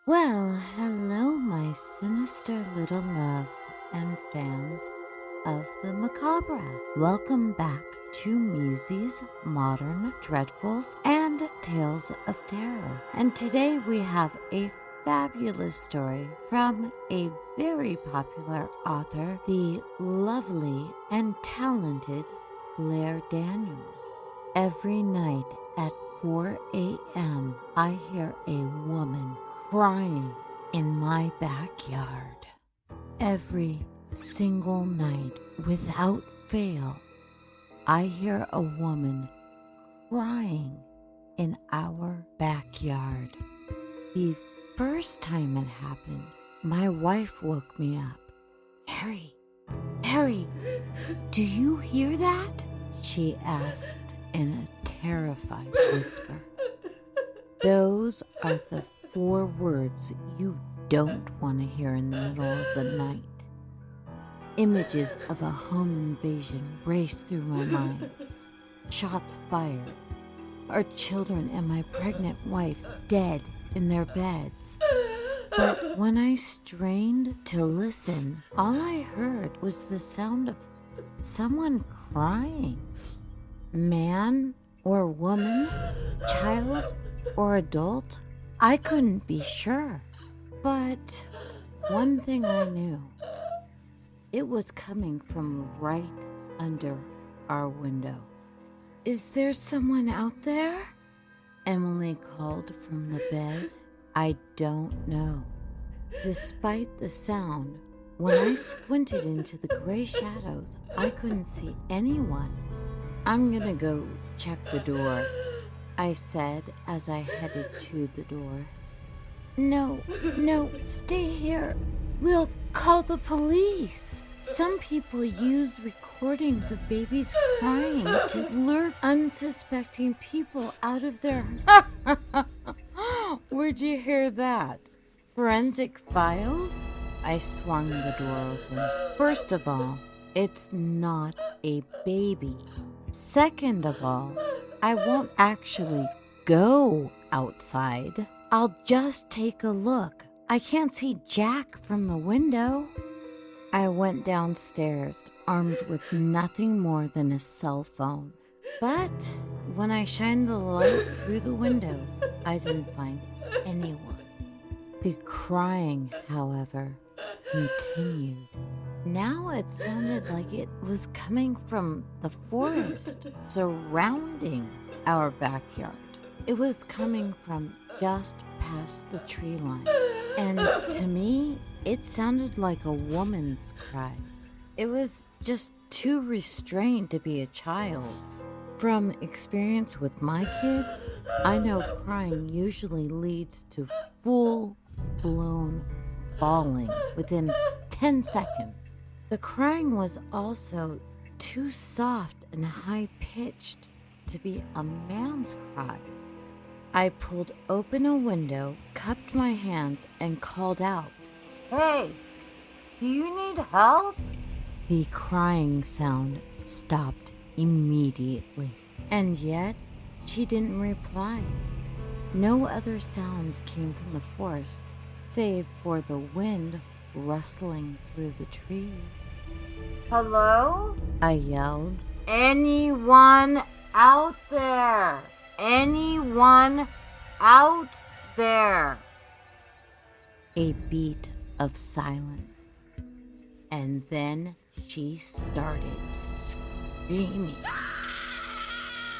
Well, hello, my sinister little loves and fans of the macabre. Welcome back to Musey's Modern Dreadfuls and Tales of Terror. And today we have a fabulous story from a very popular author, the lovely and talented BlairDaniels. Every night at 4 a.m., I hear a woman crying in my backyard. Every single night, without fail, I hear a woman crying in our backyard. The first time it happened, my wife woke me up. Harry, do you hear that? She asked in a terrified whisper. Those are the 4 words you don't want to hear in the middle of the night. Images of a home invasion race through my mind. Shots fired. Our children and my pregnant wife dead in their beds. But when I strained to listen, all I heard was the sound of someone crying. Man or woman, child or adult, I couldn't be sure. But one thing I knew, it was coming from right under our window. Is there someone out there? Emily called from the bed. I don't know. Despite the sound, when I squinted into the gray shadows, I couldn't see anyone. I'm gonna go check the door, I said as I headed to the door. No, stay here. We'll call the police. Some people use recordings of babies crying to lure unsuspecting people out of their... Where'd you hear that? Forensic files? I swung the door open. First of all, it's not a baby. Second of all, I won't actually go outside. I'll just take a look. I can't see Jack from the window. I went downstairs, armed with nothing more than a cell phone. But when I shined the light through the windows, I didn't find anyone. The crying, however, continued. Now it sounded like it was coming from the forest surrounding our backyard. It was coming from just past the tree line. And to me, it sounded like a woman's cries. It was just too restrained to be a child's. From experience with my kids, I know crying usually leads to full-blown bawling within 10 seconds. The crying was also too soft and high-pitched to be a man's cries. I pulled open a window, cupped my hands, and called out, "Hey, do you need help?" The crying sound stopped immediately, and yet she didn't reply. No other sounds came from the forest, save for the wind rustling through the trees. "Hello?" I yelled. "Anyone out there? Anyone out there?" A beat of silence, and then she started screaming.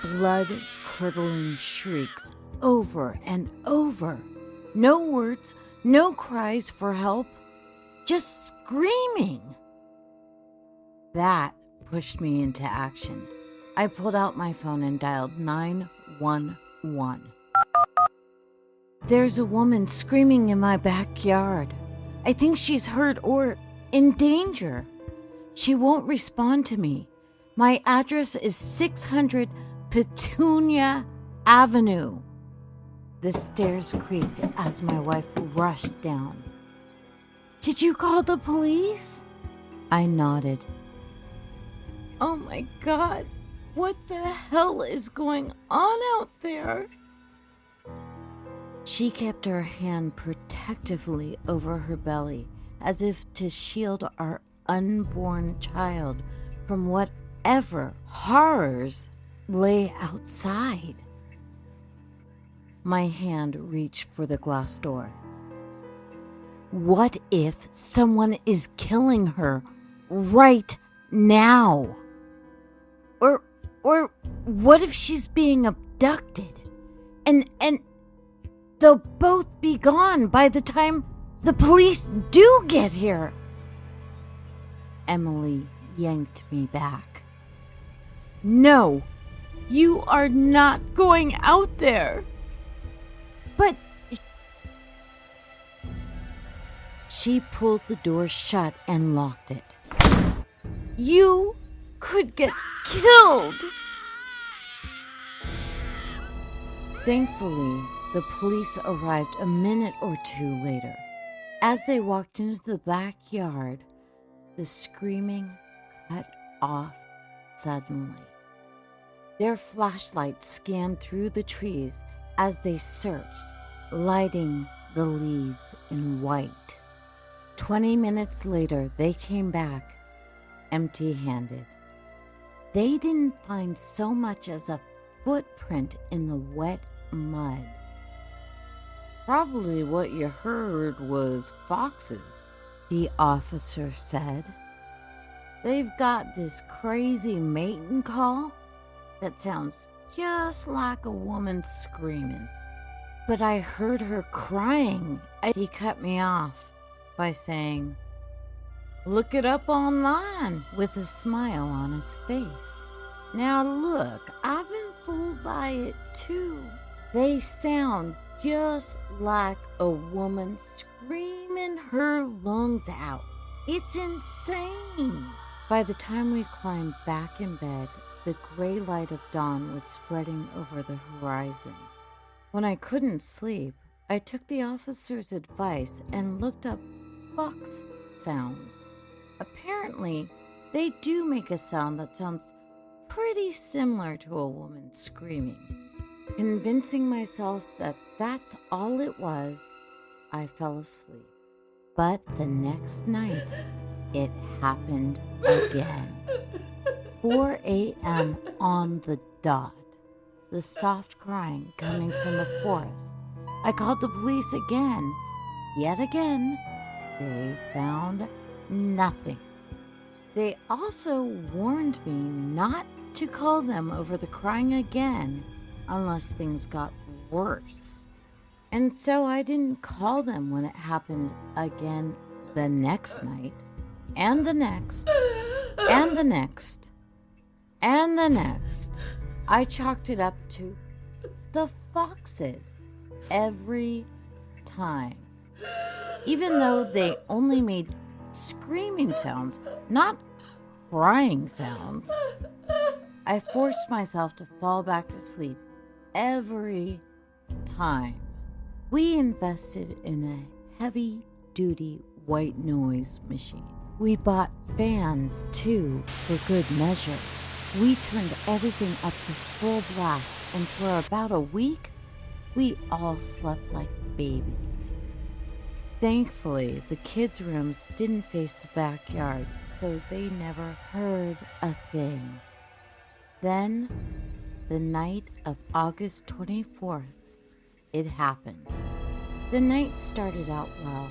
Blood-curdling shrieks over and over. No words, no cries for help, just screaming. That pushed me into action. I pulled out my phone and dialed 911. "There's a woman screaming in my backyard. I think she's hurt or in danger. She won't respond to me. My address is 600 Petunia Avenue." The stairs creaked as my wife rushed down. "Did you call the police?" I nodded. "Oh my God, what the hell is going on out there?" She kept her hand protectively over her belly, as if to shield our unborn child from whatever horrors lay outside. My hand reached for the glass door. What if someone is killing her right now? Or what if she's being abducted and they'll both be gone by the time the police do get here? Emily yanked me back. No, you are not going out there. But she pulled the door shut and locked it. You could get killed. Thankfully, the police arrived a minute or two later. As they walked into the backyard, the screaming cut off suddenly. Their flashlights scanned through the trees as they searched, lighting the leaves in white. 20 minutes later, they came back, empty-handed. They didn't find so much as a footprint in the wet mud. Probably what you heard was foxes, the officer said. They've got this crazy mating call that sounds just like a woman screaming. But I heard her crying. He cut me off by saying, "Look it up online," with a smile on his face. Now look, I've been fooled by it too. They sound just like a woman screaming her lungs out. It's insane. By the time we climbed back in bed, the gray light of dawn was spreading over the horizon. When I couldn't sleep, I took the officer's advice and looked up fox sounds. Apparently, they do make a sound that sounds pretty similar to a woman screaming. Convincing myself that that's all it was, I fell asleep. But the next night, it happened again. 4 a.m. on the dot. The soft crying coming from the forest. I called the police again. Yet again, they found nothing. They also warned me not to call them over the crying again unless things got worse. And so I didn't call them when it happened again the next night, and the next, and the next, and the next. I chalked it up to the foxes every time. Even though they only made screaming sounds, not crying sounds. I forced myself to fall back to sleep every time. We invested in a heavy-duty white noise machine. We bought fans, too, for good measure. We turned everything up to full blast, and for about a week, we all slept like babies. Thankfully, the kids' rooms didn't face the backyard, so they never heard a thing. Then, the night of August 24th, it happened. The night started out well.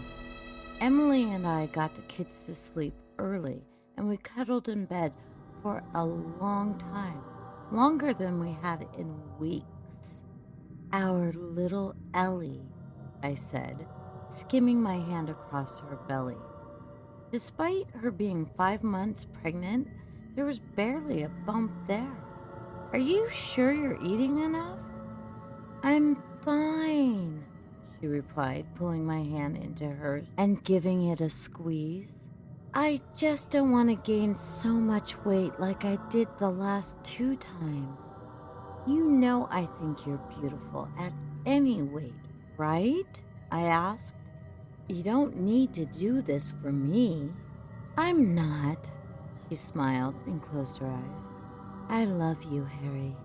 Emily and I got the kids to sleep early, and we cuddled in bed for a long time, longer than we had in weeks. Our little Ellie, I said, skimming my hand across her belly. Despite her being 5 months pregnant, there was barely a bump there. Are you sure you're eating enough? I'm fine, she replied, pulling my hand into hers and giving it a squeeze. I just don't want to gain so much weight like I did the last 2 times. You know I think you're beautiful at any weight, right? I asked. You don't need to do this for me. I'm not. She smiled and closed her eyes. I love you, Harry.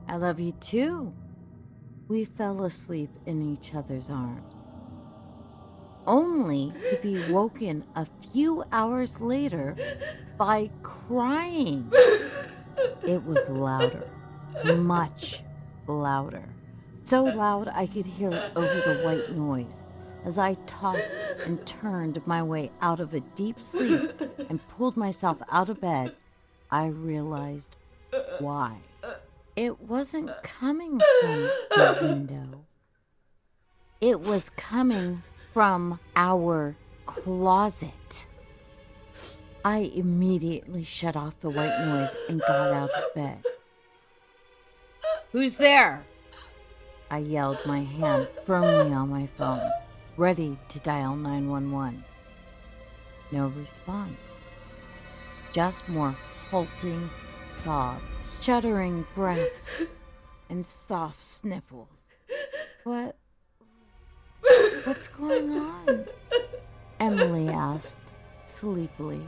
I love you too. We fell asleep in each other's arms, only to be woken a few hours later by crying. It was louder, much louder. So loud I could hear it over the white noise. As I tossed and turned my way out of a deep sleep and pulled myself out of bed, I realized why. It wasn't coming from the window. It was coming from our closet. I immediately shut off the white noise and got out of bed. "Who's there?" I yelled, my hand firmly on my phone, ready to dial 911. No response. Just more halting sobs, shuddering breaths, and soft sniffles. What's going on?" Emily asked sleepily.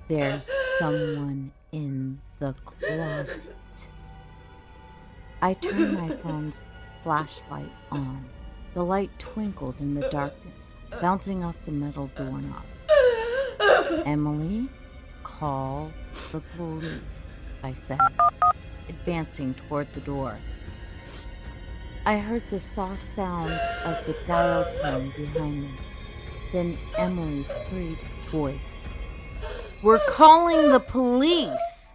"There's someone in the closet." I turned my phone's flashlight on. The light twinkled in the darkness, bouncing off the metal doorknob. "Emily, call the police," I said, advancing toward the door. I heard the soft sounds of the dial tone behind me, then Emily's hurried voice. "We're calling the police,"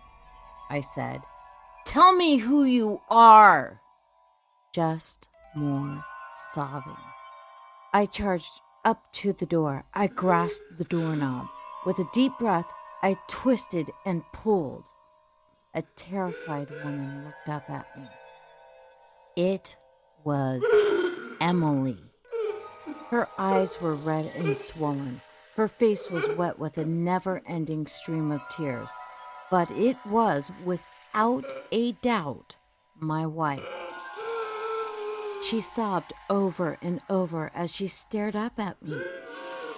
I said. "Tell me who you are." Just more sobbing. I charged up to the door. I grasped the doorknob. With a deep breath, I twisted and pulled. A terrified woman looked up at me. It was Emily. Her eyes were red and swollen. Her face was wet with a never-ending stream of tears. But it was, without a doubt, my wife. She sobbed over and over as she stared up at me,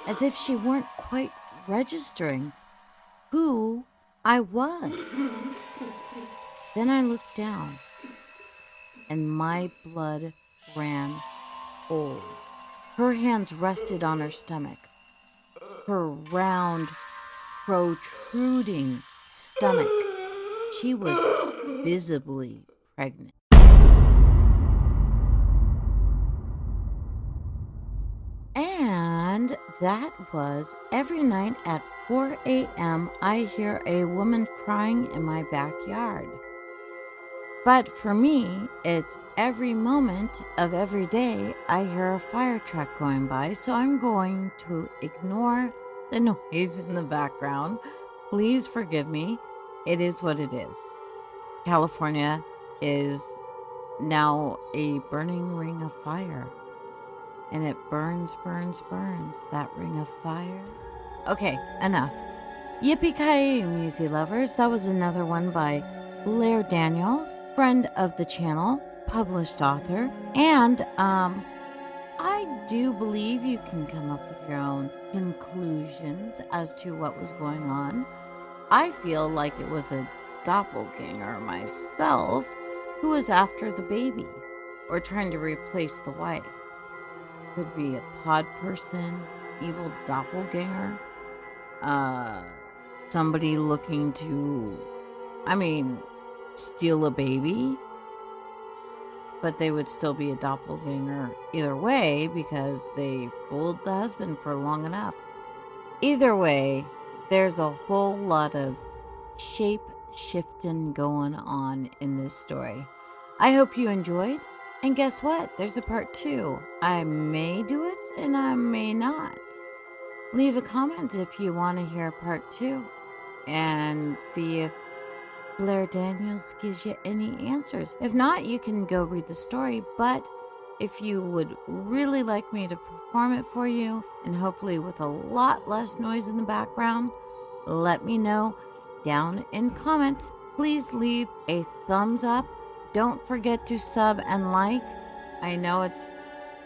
as if she weren't quite registering who I was. Then I looked down, and my blood ran cold. Her hands rested on her stomach. Her round, protruding stomach. She was visibly pregnant. And that was every night at 4 a.m. I hear a woman crying in my backyard. But for me, it's every moment of every day I hear a fire truck going by, so I'm going to ignore the noise in the background. Please forgive me. It is what it is. California is now a burning ring of fire. And it burns, burns, burns, that ring of fire. Okay, enough. Yippee-ki-yay, Musey lovers. That was another one by BlairDaniels, friend of the channel, published author. And I do believe you can come up with your own conclusions as to what was going on. I feel like it was a doppelganger myself who was after the baby or trying to replace the wife. Could be a pod person, evil doppelganger, somebody looking to, steal a baby, but they would still be a doppelganger either way because they fooled the husband for long enough. Either way, there's a whole lot of shape-shifting going on in this story. I hope you enjoyed. And guess what? There's a part 2. I may do it and I may not. Leave a comment if you want to hear part 2 and see if BlairDaniels gives you any answers. If not, you can go read the story. But if you would really like me to perform it for you, and hopefully with a lot less noise in the background, let me know down in comments. Please leave a thumbs up. Don't forget to sub and like. I know it's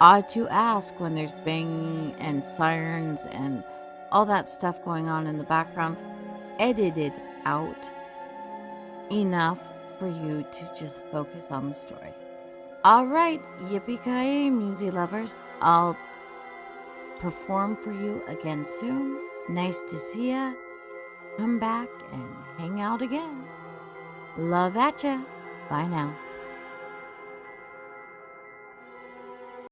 odd to ask when there's banging and sirens and all that stuff going on in the background. Edited out enough for you to just focus on the story. All right, yippee-ki-yay, Musey lovers. I'll perform for you again soon. Nice to see ya. Come back and hang out again. Love at ya. Bye now.